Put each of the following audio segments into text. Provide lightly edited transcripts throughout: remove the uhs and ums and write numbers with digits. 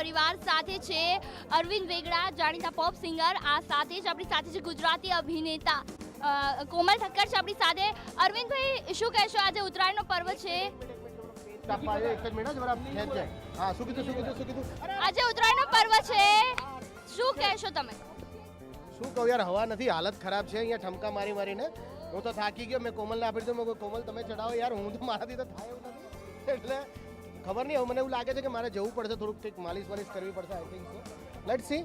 પરિવાર સાથે છે અરવિંદ વેગડા, જાણીતા પોપ સિંગર. આ સાથે જ આપણી સાથે છે ગુજરાતી અભિનેતા કોમલ ઠક્કર છે આપણી સાથે. અરવિંદભાઈ, શું કહેશો? આજે ઉત્તરાયણનો પર્વ છે. આજે ઉત્તરાયણનો પર્વ છે, શું કહેશો તમે? શું કહું યાર, હવા નથી, હાલત ખરાબ છે અહીંયા ઠમકા મારી મારીને. હું તો થાકી ગયો. મેં કોમલને આપી દીધું. મેં કોમલ તમે ચડાવો યાર, હું તો મારાથી તો થાય એવું નથી. એટલે ખબર નહીં, હવે મને એવું લાગે છે કે મારે જવું પડશે, થોડુંક કંઈક માલિશ કરવી પડશે. I think so. Let's see.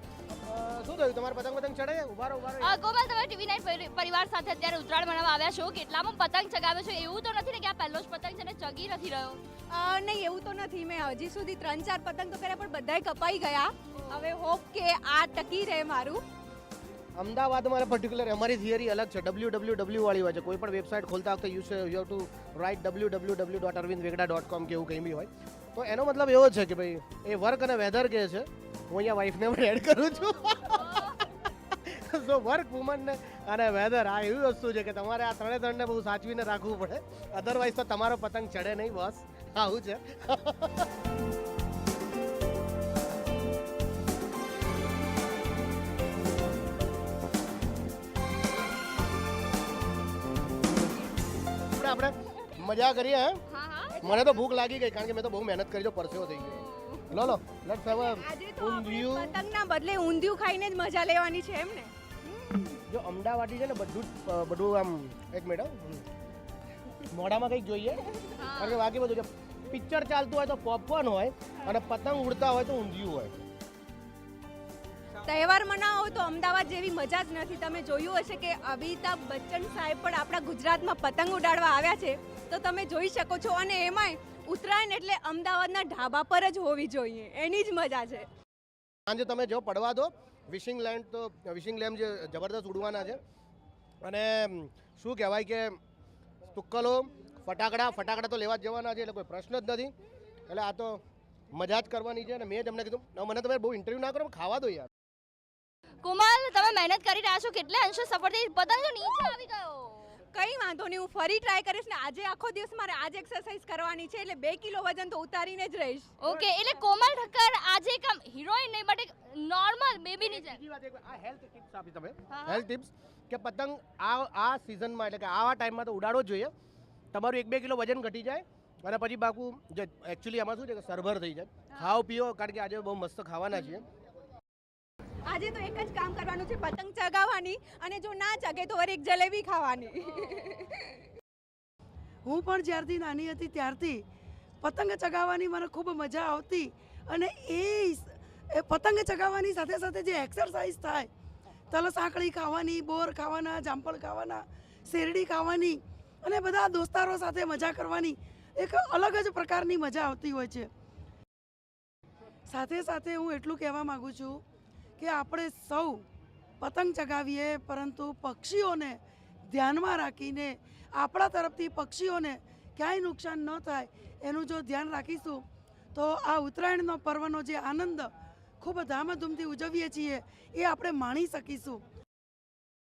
શું થયું તમારે? પતંગ ચડે? ઉભા રહો. કોમલ, તમે TV9 પરિવાર સાથે અત્યારે ઉત્તરાયણ મનાવવા આવ્યા છો. કેટલામાં પતંગ ચગાવ્યો છો? એવું તો નથી ને કે આ પહેલો જ પતંગ છે ને ચગી નથી રહ્યો? નહીં, એવું તો નથી. મેં હજી સુધી 3-4 પતંગ તો કર્યા, પણ બધાય કપાઈ ગયા. હવે હોપ કે આ ટકી રહે મારું. અમદાવાદમાં મારે પર્ટિક્યુલર અમારી થિયરી અલગ છે. www વાળી હોય છે. કોઈ પણ વેબસાઇટ ખોલતા વખતે you have to right www.arvindvegda.com કે એવું કંઈ બી હોય. તો એનો મતલબ એવો છે કે ભાઈ એ વર્ક અને વેધર કહે છે. હું અહીંયા વાઈફને પણ એડ કરું છું. સો વર્ક, વુમન અને વેધર, આ એવી વસ્તુ છે કે તમારે આ ત્રણને બહુ સાચવીને રાખવું પડે. અધરવાઇઝ તો તમારો પતંગ ચડે નહીં બસ. આવું છે. આપણે મજા કરીએ. હે, મને તો ભૂખ લાગી ગઈ કારણ કે મેં તો બહુ મહેનત કરી, જો પરસેવો થઈ ગયો. લો લેટ્સ હેવ ઊંધિયું. પતંગના બદલે ઊંધિયું ખાઈને જ મજા લેવાની છે એમ ને? જો અમદાવાદી છે ને બધું આમ એક મિનિટ મોઢામાં કંઈક જોઈએ કારણ કે બાકી બધું પિક્ચર ચાલતું હોય તો પોપકોર્ન હોય અને પતંગ ઉડતા હોય તો ઊંધિયું હોય. તહેવાર મનાવો તો અમદાવાદ જેવી મજા જ નથી. તમે જોયું હશે કે અમિતાભ બચ્ચન સાહેબ પણ આપણા ગુજરાતમાં પતંગ ઉડાડવા આવ્યા છે, તો તમે જોઈ શકો છો. અને એમાંય ઉત્તરાયણ એટલે અમદાવાદના ઢાબા પર જ હોવી જોઈએ, એની જ મજા છે. સાંજે તમે જો પડવા દો વિશિંગ લેમ્પ જે જબરદસ્ત ઉડવાના છે. અને શું કહેવાય કે તુક્કલો ફટાકડા તો લેવા જ જવાના છે, એટલે કોઈ પ્રશ્ન જ નથી. એટલે આ તો મજા જ કરવાની છે. અને મેં તમને કીધું મને તમે બહુ ઇન્ટરવ્યૂ ના કરો, ખાવા દો યાર. કોમલ, તમે મહેનત કરી રહ્યા છો, કેટલે અંશે સફળથી પતંગ તો નીચે આવી ગયો. કંઈ વાંધો નહીં, હું ફરી ટ્રાય કરીશ ને. આજે આખો દિવસ મારે આજ એક્સરસાઇઝ કરવાની છે, એટલે 2 કિલો વજન તો ઉતારીને જ રહીશ. ઓકે, એટલે કોમલ ઠક્કર આજે એક હિરોઈન નહીં બટ એક નોર્મલ બેબીની છે. આ હેલ્થ ટિપ્સ આપી તમે. હેલ્થ ટિપ્સ કે પતંગ આ સિઝનમાં એટલે કે આવા ટાઈમમાં તો ઉડાડવો જ જોઈએ. તમારું 1-2 કિલો વજન ઘટી જાય અને પછી બાકુ જે એકચ્યુઅલી આમાં શું છે કે સરભર થઈ જાય. ખાઓ પીઓ, કારણ કે આજે બહુ મસ્ત ખાવાના છીએ. આજે તો એક જ કામ કરવાનું છે, પતંગ ચગાવવાની, અને જો ના ચગે તો વળી એક જલેબી ખાવાની. હું પણ જ્યારથી નાની હતી ત્યારથી પતંગ ચગાવવાની મને ખૂબ મજા આવતી. અને એ પતંગ ચગાવવાની સાથે સાથે જે એક્સરસાઇઝ થાય, તલ સાંકળી ખાવાની, બોર ખાવાના, જામફળ ખાવાના, શેરડી ખાવાની અને બધા દોસ્તારો સાથે મજા કરવાની એક અલગ જ પ્રકારની મજા આવતી હોય છે. સાથે સાથે હું એટલું કહેવા માગું છું કે આપણે સૌ પતંગ ચગાવીએ, પરંતુ પક્ષીઓને ધ્યાનમાં રાખીને આપણા તરફથી પક્ષીઓને ક્યાંય નુકસાન ન થાય એનું જો ધ્યાન રાખીશું તો આ ઉત્તરાયણનો પર્વનો જે આનંદ ખૂબ ધામધૂમથી ઉજવીએ છીએ એ આપણે માણી શકીશું.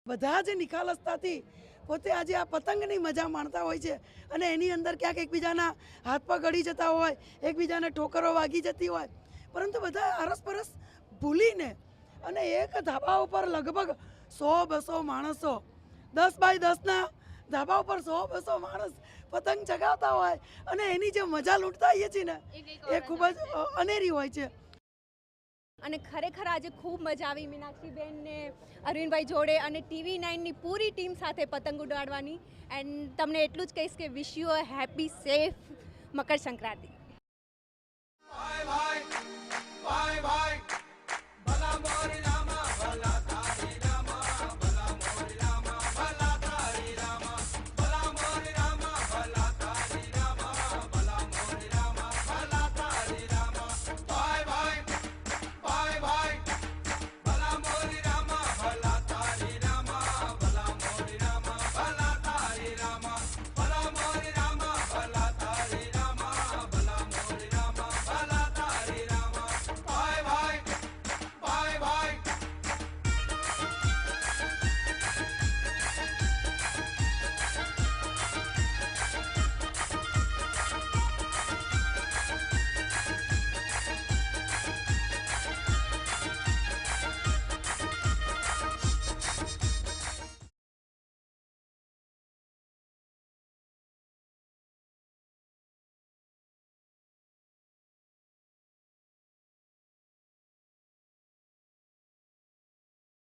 બધા જ નિખાલસતાથી પોતે આજે આ પતંગની મજા માણતા હોય છે અને એની અંદર ક્યાંક એકબીજાના હાથ પગ અડી જતા હોય, એકબીજાને ઠોકરો વાગી જતી હોય, પરંતુ બધા અરસપરસ ભૂલીને અને એક ધાબા ઉપર લગભગ 100-200 માણસો, 10x10ના ધાબા ઉપર 100-200 માણસ પતંગ ચગાવતા હોય અને એની જે મજા લૂંટતા હોઈએ છીએ ને એ ખૂબ જ અનેરી હોય છે. અને ખરેખર આજે ખૂબ મજા આવી મીનાક્ષીબેન ને અરવિંદભાઈ જોડે અને TV9ની પૂરી ટીમ સાથે પતંગ ઉડાડવાની. એન્ડ તમને એટલું જ કહીશ કે wish you a happy safe Makar Sankranti. Bye bye.